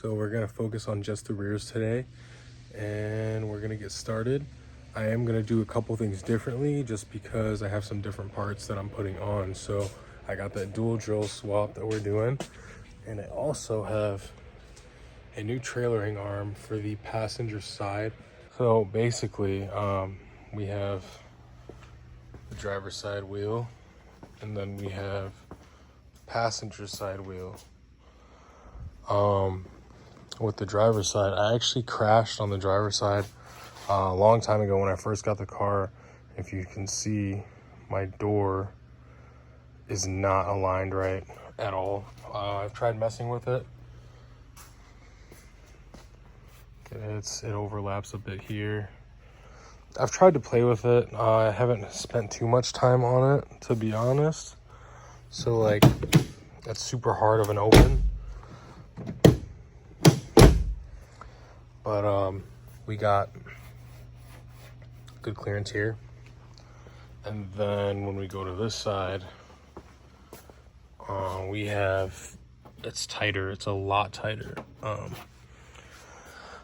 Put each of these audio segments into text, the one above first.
So we're gonna focus on just the rears today, and we're gonna get started. I am gonna do a couple things differently just because I have some different parts that I'm putting on. So I got that dual drill swap that we're doing, and I also have a new trailering arm for the passenger side. So basically, we have the driver's side wheel, and then we have passenger side wheel. With the driver's side, I actually crashed on the driver's side a long time ago when I first got the car. If you can see, my door is not aligned right at all. I've tried messing with it. It overlaps a bit here. I've tried to play with it. I haven't spent too much time on it, to be honest. So like, that's super hard of an open. But we got good clearance here. And then when we go to this side, we have, it's tighter, it's a lot tighter.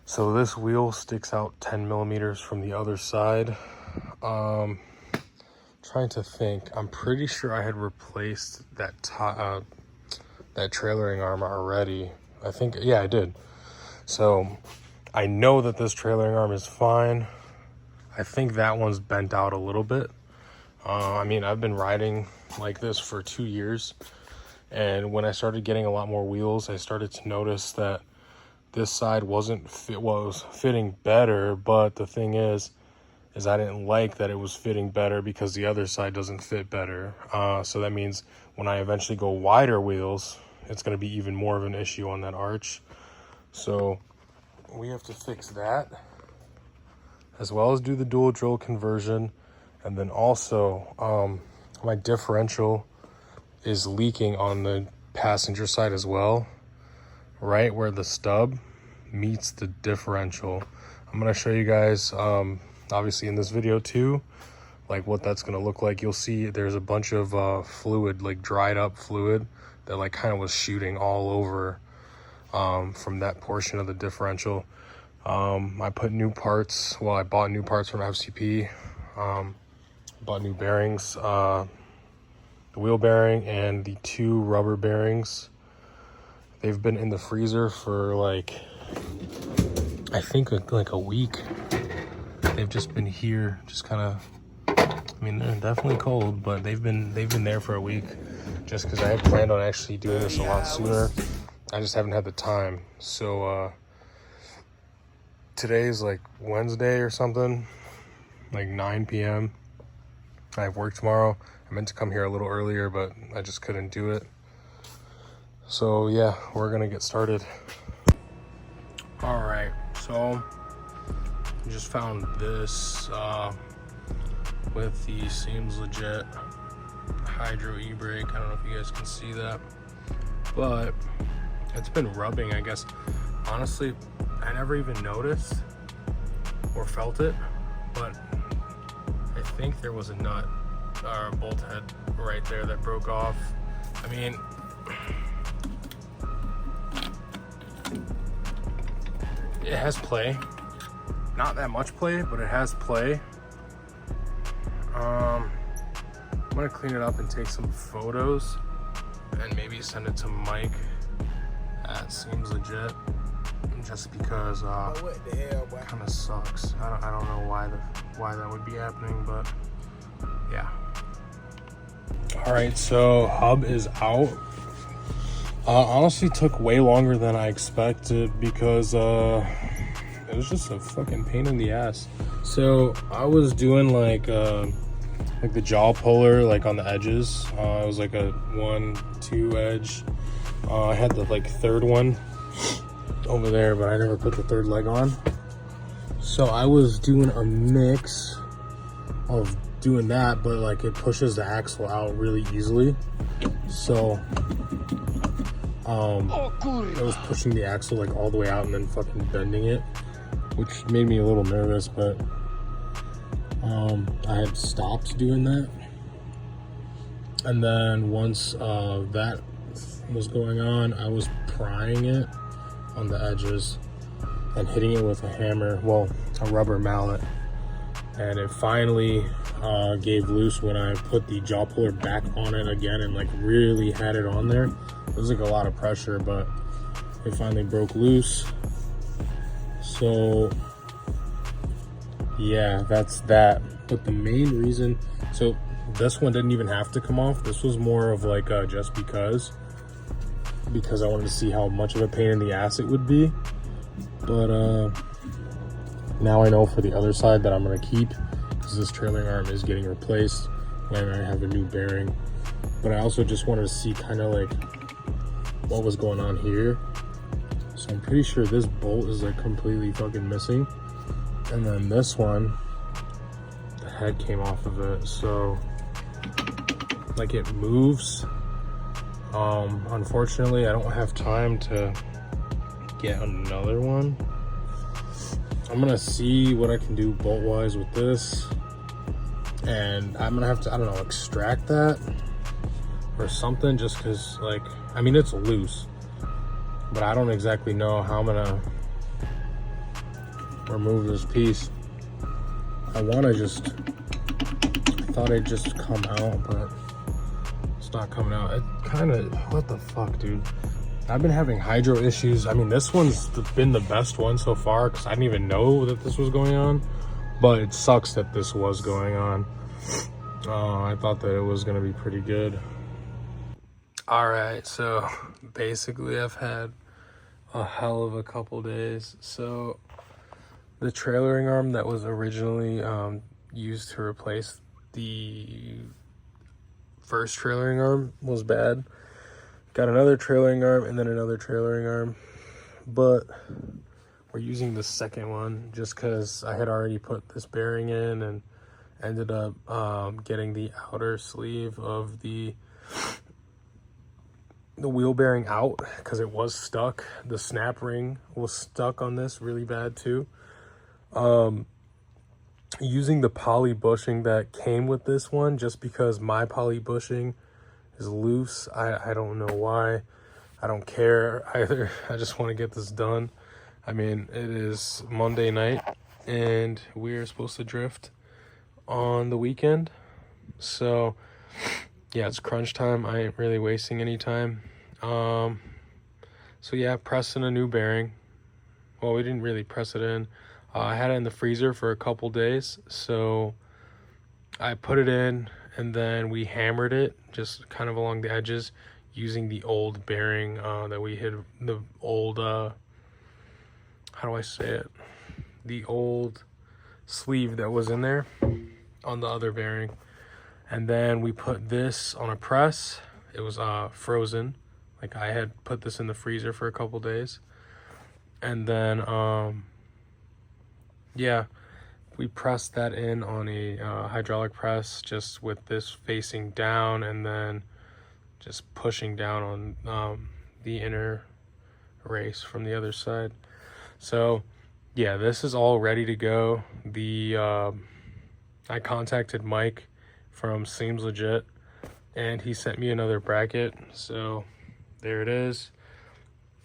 So this wheel sticks out 10 millimeters from the other side. Trying to think, I'm pretty sure I had replaced that trailering arm already. I think, yeah, I did. So I know that this trailering arm is fine. I think that one's bent out a little bit. I mean, I've been riding like this for 2 years, and when I started getting a lot more wheels, I started to notice that this side was fitting better. But the thing is I didn't like that it was fitting better because the other side doesn't fit better. So that means when I eventually go wider wheels, it's going to be even more of an issue on that arch. So we have to fix that, as well as do the dual drill conversion. And then also, my differential is leaking on the passenger side as well, right where the stub meets the differential. I'm going to show you guys, obviously in this video too, like what that's going to look like. You'll see there's a bunch of fluid, like dried up fluid that like kind of was shooting all over from that portion of the differential. I put new parts, well, I bought new parts from FCP, bought new bearings, the wheel bearing and the 2 rubber bearings. They've been in the freezer for like, I think like a week. They've just been here, just kind of, I mean, they're definitely cold, but they've been there for a week, just because I had planned on actually doing this a lot sooner. I just haven't had the time. So today's like Wednesday or something, like 9 p.m. I have work tomorrow. I meant to come here a little earlier, but I just couldn't do it. So yeah, we're gonna get started. All right, so I just found this with the Seems Legit Hydro e-brake. I don't know if you guys can see that, but it's been rubbing, I guess. Honestly, I never even noticed or felt it, but I think there was a nut or a bolt head right there that broke off. I mean, it has play. Not that much play, but it has play. I'm gonna clean it up and take some photos and maybe send it to Mike at Seems Legit, just because it kind of sucks. I don't know why that would be happening, but yeah. All right, so hub is out. Honestly, took way longer than I expected because it was just a fucking pain in the ass. So I was doing like the jaw puller, like on the edges. It was like a 1-2 edge. I had the like third one over there, but I never put the third leg on. So I was doing a mix of doing that, but like it pushes the axle out really easily. So I was pushing the axle like all the way out and then fucking bending it, which made me a little nervous, but I had stopped doing that. And then once that was going on, I was prying it on the edges and hitting it with a hammer, well, a rubber mallet. And it finally gave loose when I put the jaw puller back on it again and like really had it on there. It was like a lot of pressure, but it finally broke loose. So yeah, that's that. But the main reason, so this one didn't even have to come off. This was more of like just because I wanted to see how much of a pain in the ass it would be. But now I know for the other side that I'm gonna keep, because this trailing arm is getting replaced when I have a new bearing. But I also just wanted to see kind of like what was going on here. So I'm pretty sure this bolt is like completely fucking missing. And then this one, the head came off of it. So like it moves. Unfortunately, I don't have time to get another one. I'm gonna see what I can do bolt wise with this, and I'm gonna have to, I don't know, extract that or something, just because like, I mean, it's loose, but I don't exactly know how I'm gonna remove this piece. I thought it'd just come out, but it's not coming out. It kind of, what the fuck, dude? I've been having hydro issues. I mean, this one's been the best one so far because I didn't even know that this was going on, but it sucks that this was going on. I thought that it was gonna be pretty good. All right, so basically I've had a hell of a couple days. So the trailering arm that was originally used to replace the first trailering arm was bad. Got another trailering arm and then another trailering arm, but we're using the second one just because I had already put this bearing in and ended up getting the outer sleeve of the wheel bearing out because it was stuck. The snap ring was stuck on this really bad too. Using the poly bushing that came with this one, just because my poly bushing is loose. I don't know why. I don't care either. I just want to get this done. I mean, it is Monday night and we're supposed to drift on the weekend. So yeah, it's crunch time. I ain't really wasting any time. So yeah, pressing a new bearing. Well, we didn't really press it in. I had it in the freezer for a couple days, so I put it in and then we hammered it just kind of along the edges using the old bearing that we had, the old how do I say it, the old sleeve that was in there on the other bearing. And then we put this on a press. It was frozen, like I had put this in the freezer for a couple days. And then yeah, we pressed that in on a hydraulic press, just with this facing down and then just pushing down on the inner race from the other side. So yeah, this is all ready to go. I contacted Mike from Seems Legit and he sent me another bracket, so there it is.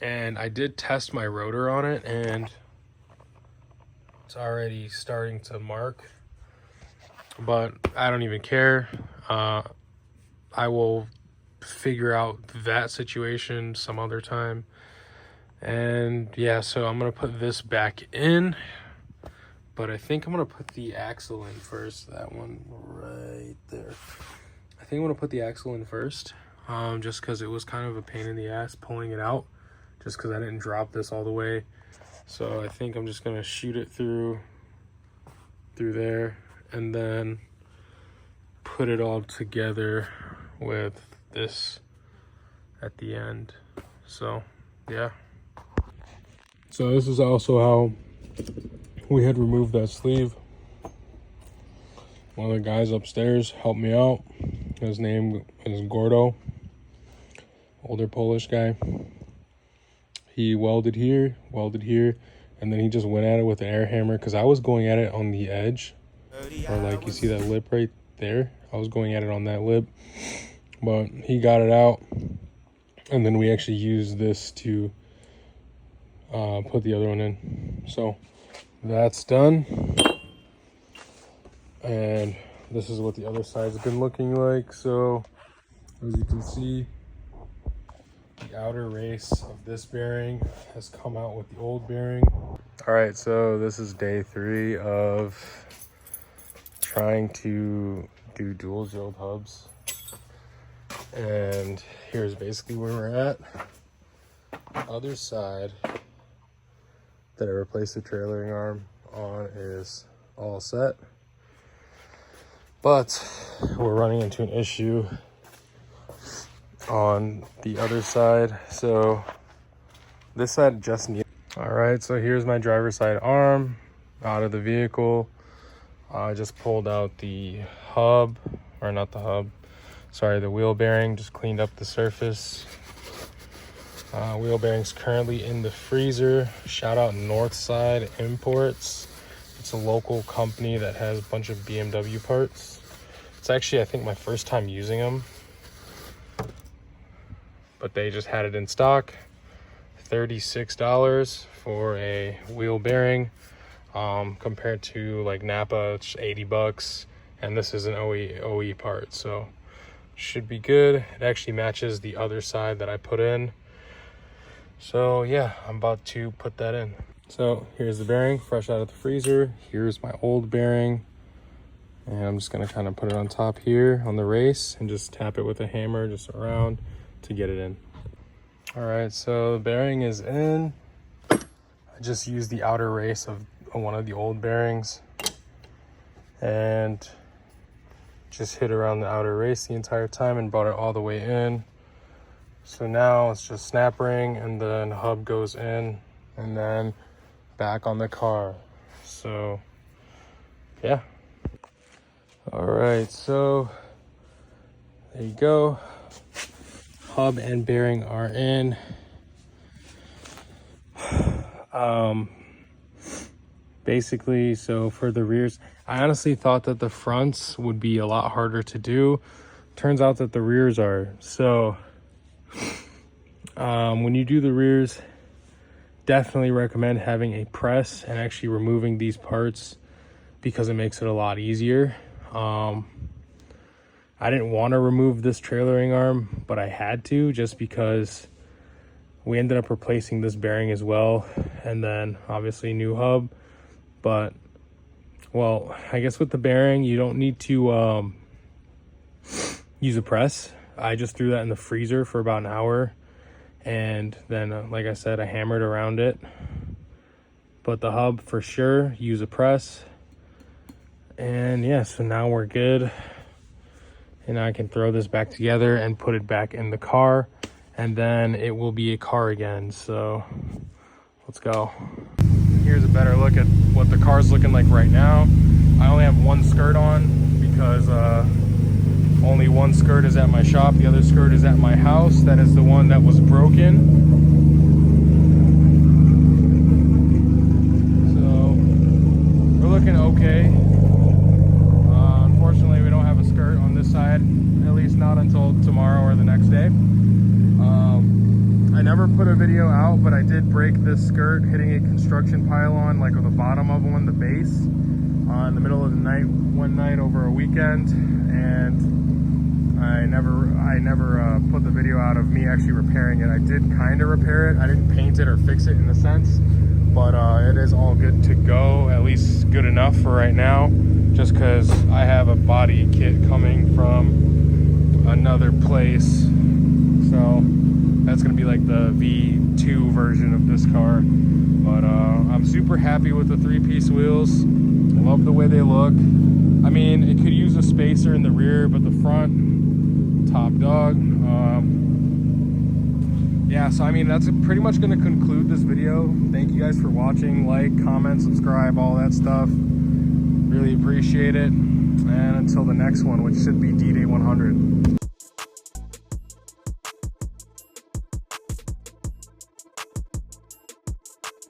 And I did test my rotor on it and it's already starting to mark, but I don't even care. I will figure out that situation some other time. And yeah, so I'm gonna put this back in, but I think I'm gonna put the axle in first. That one right there. I think I'm gonna put the axle in first, just because it was kind of a pain in the ass pulling it out, just because I didn't drop this all the way. So I think I'm just gonna shoot it through there and then put it all together with this at the end. So yeah. So this is also how we had removed that sleeve. One of the guys upstairs helped me out. His name is Gordo, older Polish guy. He welded here, and then he just went at it with an air hammer, because I was going at it on the edge, or like you see that lip right there. I was going at it on that lip, but he got it out, and then we actually used this to put the other one in. So that's done. And this is what the other side's been looking like. So as you can see, the outer race of this bearing has come out with the old bearing. All right, so this is day 3 of trying to do dual jolt hubs. And here's basically where we're at. The other side that I replaced the trailering arm on is all set. But we're running into an issue on the other side. So this side just needs. All right, so here's my driver's side arm out of the vehicle. I just pulled out the hub, or not the hub, sorry, the wheel bearing, just cleaned up the surface. Wheel bearing's currently in the freezer. Shout out Northside Imports. It's a local company that has a bunch of BMW parts. It's actually, I think, my first time using them. But they just had it in stock. $36 for a wheel bearing. Compared to like Napa, it's $80. And this is an OE part, so should be good. It actually matches the other side that I put in. So yeah, I'm about to put that in. So here's the bearing, fresh out of the freezer. Here's my old bearing. And I'm just gonna kind of put it on top here on the race and just tap it with a hammer just around to get it in. All right, so the bearing is in. I just used the outer race of one of the old bearings and just hit around the outer race the entire time and brought it all the way in. So now it's just snap ring and then hub goes in and then back on the car. So yeah. All right, so there you go. Hub and bearing are in. Basically, so for the rears, I honestly thought that the fronts would be a lot harder to do. Turns out that the rears are. So when you do the rears, definitely recommend having a press and actually removing these parts because it makes it a lot easier. I didn't want to remove this trailering arm, but I had to just because we ended up replacing this bearing as well. And then obviously new hub. But, well, I guess with the bearing, you don't need to use a press. I just threw that in the freezer for about an hour. And then, like I said, I hammered around it. But the hub, for sure, use a press. And yeah, so now we're good. And I can throw this back together and put it back in the car. And then it will be a car again. So let's go. Here's a better look at what the car's looking like right now. I only have one skirt on because only one skirt is at my shop. The other skirt is at my house. That is the one that was broken. So we're looking okay. Unfortunately, we don't have a skirt on this side, at least not until tomorrow or the next day. I never put a video out, but I did break this skirt hitting a construction pylon, like on the bottom of one, the base, in the middle of the night, one night over a weekend, and I never put the video out of me actually repairing it. I did kind of repair it. I didn't paint it or fix it in a sense, but it is all good to go, at least good enough for right now, just because I have a body kit coming from another place. So that's gonna be like the V2 version of this car. But I'm super happy with the 3-piece wheels. Love the way they look. I mean, it could use a spacer in the rear, but the front, top dog. Yeah, so I mean, that's pretty much gonna conclude this video. Thank you guys for watching. Like, comment, subscribe, all that stuff. Really appreciate it. And until the next one, which should be D-Day 100.